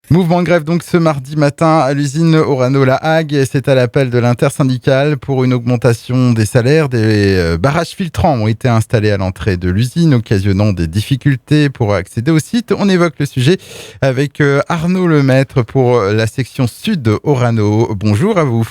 Mouvement de grève donc ce mardi matin à l'usine Orano-La Hague. Et c'est à l'appel de l'intersyndicale pour une augmentation des salaires. Des barrages filtrants ont été installés à l'entrée de l'usine, occasionnant des difficultés pour accéder au site. On évoque le sujet avec Arnaud Lemaître pour la section sud de Orano. Bonjour à vous.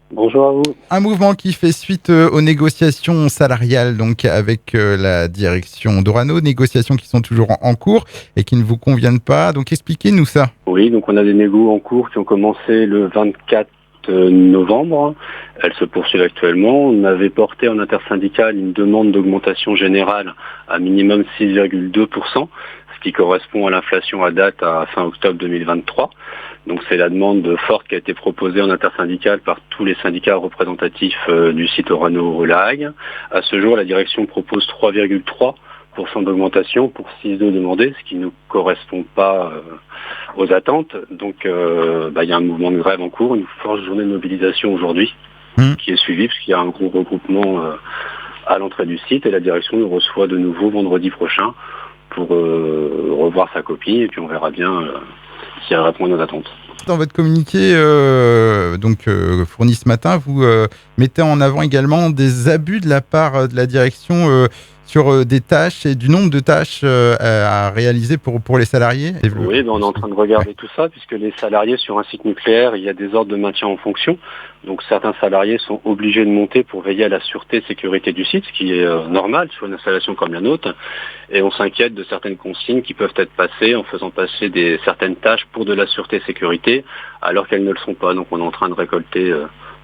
Bonjour à vous. Un mouvement qui fait suite aux négociations salariales donc avec la direction d'Orano, négociations qui sont toujours en cours et qui ne vous conviennent pas. Donc expliquez-nous ça. Oui, donc on a des négos en cours qui ont commencé le 24 novembre. Elles se poursuivent actuellement. On avait porté en intersyndicale une demande d'augmentation générale à minimum 6,2%, ce qui correspond à l'inflation à date à fin octobre 2023. Donc c'est la demande forte qui a été proposée en intersyndicale par tous les syndicats représentatifs du site Orano-La Hague. À ce jour, la direction propose 3,3% d'augmentation pour 6,2 demandés, ce qui ne correspond pas aux attentes. Donc il y a un mouvement de grève en cours, une forte journée de mobilisation aujourd'hui qui est suivie parce qu'il y a un gros regroupement à l'entrée du site et la direction nous reçoit de nouveau vendredi prochain pour revoir sa copie et puis on verra bien si elle répond à nos attentes. Dans votre communiqué fourni ce matin, vous mettez en avant également des abus de la part de la direction sur des tâches et du nombre de tâches à réaliser pour les salariés. Oui, on est en train de regarder tout ça, puisque les salariés sur un site nucléaire, il y a des ordres de maintien en fonction. Donc certains salariés sont obligés de monter pour veiller à la sûreté et sécurité du site, ce qui est normal sur une installation comme la nôtre. Et on s'inquiète de certaines consignes qui peuvent être passées en faisant passer certaines tâches pour de la sûreté et sécurité, alors qu'elles ne le sont pas. Donc on est en train de récolter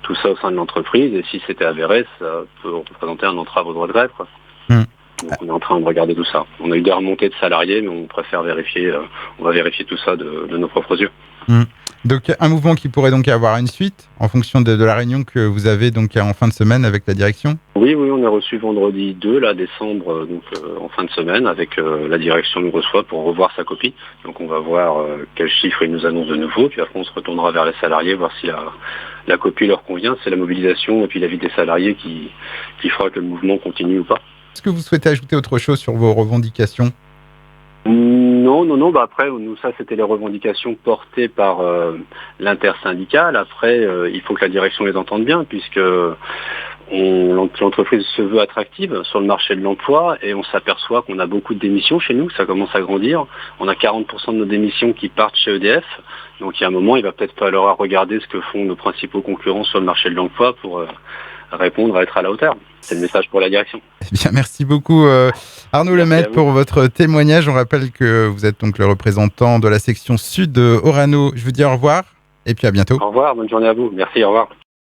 tout ça au sein de l'entreprise, et si c'était avéré, ça peut représenter un entrave au droit de grève, quoi. Donc on est en train de regarder tout ça. On a eu des remontées de salariés, mais on préfère vérifier, on va vérifier tout ça de nos propres yeux. Donc un mouvement qui pourrait donc avoir une suite en fonction de la réunion que vous avez donc en fin de semaine avec la direction. Oui, on a reçu vendredi 2 décembre, en fin de semaine, avec la direction nous reçoit pour revoir sa copie. Donc on va voir quels chiffres ils nous annoncent de nouveau, puis après on se retournera vers les salariés, voir si la copie leur convient. C'est la mobilisation et puis l'avis des salariés qui fera que le mouvement continue ou pas. Est-ce que vous souhaitez ajouter autre chose sur vos revendications ? Non. Après, nous, ça, c'était les revendications portées par l'intersyndicale. Après, il faut que la direction les entende bien, puisque l'entreprise se veut attractive sur le marché de l'emploi et on s'aperçoit qu'on a beaucoup de démissions chez nous, ça commence à grandir. On a 40% de nos démissions qui partent chez EDF. Donc, il y a un moment, il va peut-être falloir regarder ce que font nos principaux concurrents sur le marché de l'emploi pour répondre à être à la hauteur. C'est le message pour la direction. Eh bien, merci beaucoup Arnaud Lemaître pour votre témoignage. On rappelle que vous êtes donc le représentant de la section sud de Orano. Je vous dis au revoir et puis à bientôt. Au revoir, bonne journée à vous. Merci, au revoir.